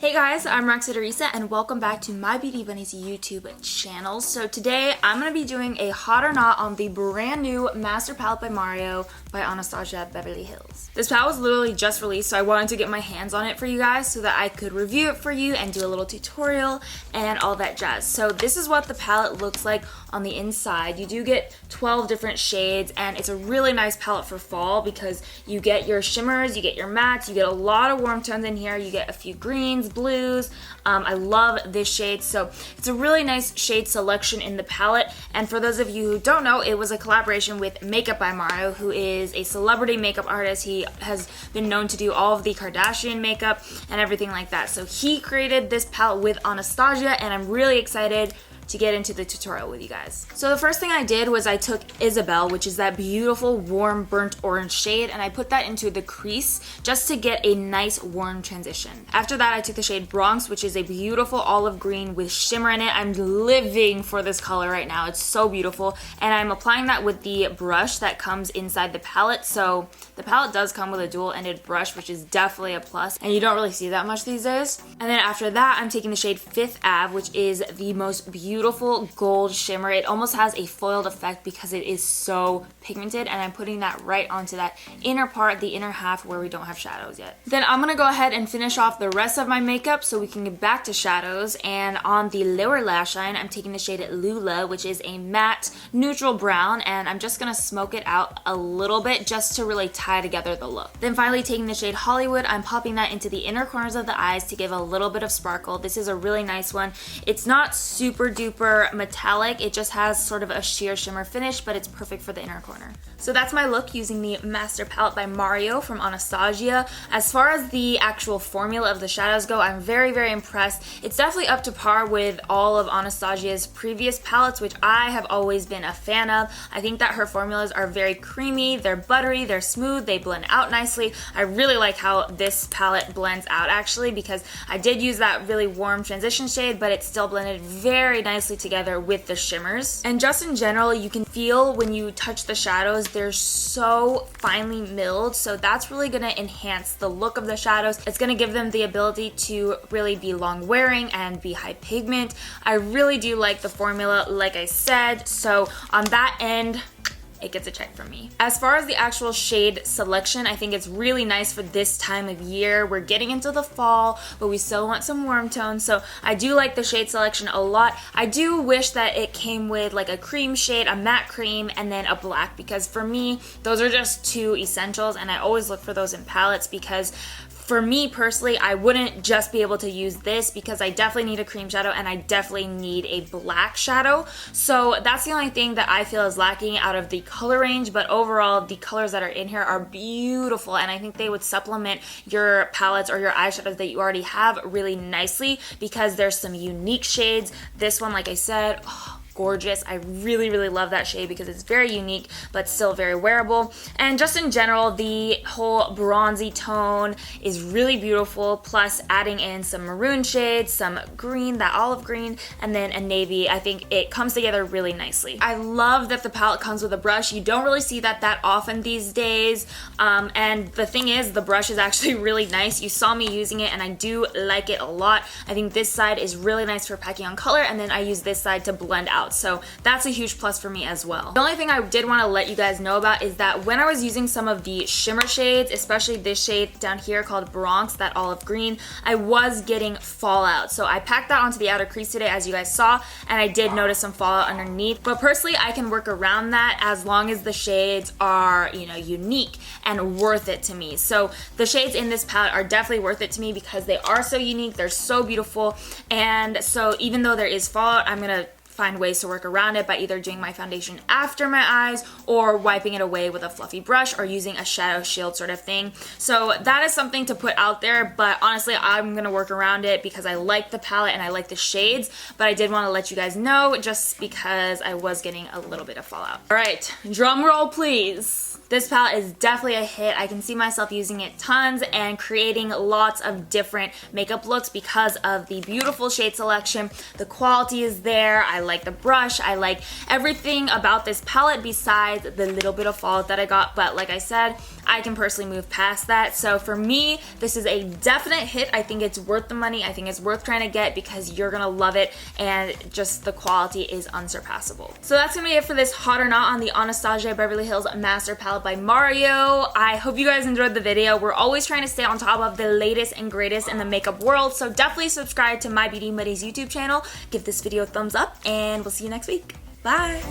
Hey guys, I'm Roxette Arisa and welcome back to my Beauty Bunnies YouTube channel. So today I'm going to be doing a hot or not on the brand new Master Palette by Mario by Anastasia Beverly Hills. This palette was literally just released, so I wanted to get my hands on it for you guys so that I could review it for you and do a little tutorial and all that jazz. So this is what the palette looks like on the inside. You do get 12 different shades and it's a really nice palette for fall because you get your shimmers, you get your mattes, you get a lot of warm tones in here, you get a few greens, blues. I love this shade, so it's a really nice shade selection in the palette. And for those of you who don't know, it was a collaboration with Makeup by Mario, who is a celebrity makeup artist. He has been known to do all of the Kardashian makeup and everything like that. So he created this palette with Anastasia and I'm really excited to get into the tutorial with you guys. So the first thing I did was I took Isabel, which is that beautiful warm burnt orange shade, and I put that into the crease just to get a nice warm transition. After that I took the shade Bronx, which is a beautiful olive green with shimmer in it. I'm living for this color right now. It's so beautiful, and I'm applying that with the brush that comes inside the palette. So the palette does come with a dual-ended brush, which is definitely a plus, and you don't really see that much these days. And then after that I'm taking the shade Fifth Ave, which is the most beautiful gold shimmer. It almost has a foiled effect because it is so pigmented, and I'm putting that right onto that inner part, the inner half where we don't have shadows yet. Then I'm gonna go ahead and finish off the rest of my makeup so we can get back to shadows. And on the lower lash line I'm taking the shade Lula, which is a matte neutral brown, and I'm just gonna smoke it out a little bit just to really tie together the look. Then finally taking the shade Hollywood, I'm popping that into the inner corners of the eyes to give a little bit of sparkle. This is a really nice one. It's not super duper metallic, it just has sort of a sheer shimmer finish, but it's perfect for the inner corner. So that's my look using the Master Palette by Mario from Anastasia. As far as the actual formula of the shadows go, I'm very impressed. It's definitely up to par with all of Anastasia's previous palettes, which I have always been a fan of. I think that her formulas are very creamy, they're buttery, they're smooth, they blend out nicely. I really like how this palette blends out actually, because I did use that really warm transition shade, but it still blended very nicely together with the shimmers. And just in general, you can feel when you touch the shadows, they're so finely milled, so that's really going to enhance the look of the shadows. It's going to give them the ability to really be long wearing and be high pigment. I really do like the formula, like I said, so on that end, it gets a check from me. As far as the actual shade selection, I think it's really nice for this time of year. We're getting into the fall, but we still want some warm tones, so I do like the shade selection a lot. I do wish that it came with like a cream shade, a matte cream, and then a black, because for me, those are just two essentials, and I always look for those in palettes because for me personally, I wouldn't just be able to use this because I definitely need a cream shadow and I definitely need a black shadow. So that's the only thing that I feel is lacking out of the color range, but overall the colors that are in here are beautiful, and I think they would supplement your palettes or your eyeshadows that you already have really nicely because there's some unique shades. This one, like I said, gorgeous. I really love that shade because it's very unique but still very wearable. And just in general, the whole bronzy tone is really beautiful, plus adding in some maroon shades, some green, that olive green, and then a navy. I think it comes together really nicely. I love that the palette comes with a brush. You don't really see that often these days, and the thing is, the brush is actually really nice. You saw me using it and I do like it a lot. I think this side is really nice for packing on color, and then I use this side to blend out. So that's a huge plus for me as well. The only thing I did want to let you guys know about is that when I was using some of the shimmer shades, especially this shade down here called Bronx, that olive green, I was getting fallout. So I packed that onto the outer crease today, as you guys saw, and I did notice some fallout underneath. But personally, I can work around that as long as the shades are, you know, unique and worth it to me. So the shades in this palette are definitely worth it to me because they are so unique, they're so beautiful, and so even though there is fallout, I'm gonna find ways to work around it by either doing my foundation after my eyes or wiping it away with a fluffy brush or using a shadow shield sort of thing. So that is something to put out there, but honestly I'm gonna work around it because I like the palette and I like the shades, but I did want to let you guys know just because I was getting a little bit of fallout. Alright, drum roll please. This palette is definitely a hit. I can see myself using it tons and creating lots of different makeup looks because of the beautiful shade selection. The quality is there. I like the brush, I like everything about this palette besides the little bit of fallout that I got, but like I said, I can personally move past that. So for me, this is a definite hit. I think it's worth the money. I think it's worth trying to get because you're gonna love it, and just the quality is unsurpassable. So that's gonna be it for this hot or not on the Anastasia Beverly Hills Master Palette by Mario. I hope you guys enjoyed the video. We're always trying to stay on top of the latest and greatest in the makeup world, so definitely subscribe to My Beauty Buddies YouTube channel. Give this video a thumbs up, and we'll see you next week. Bye!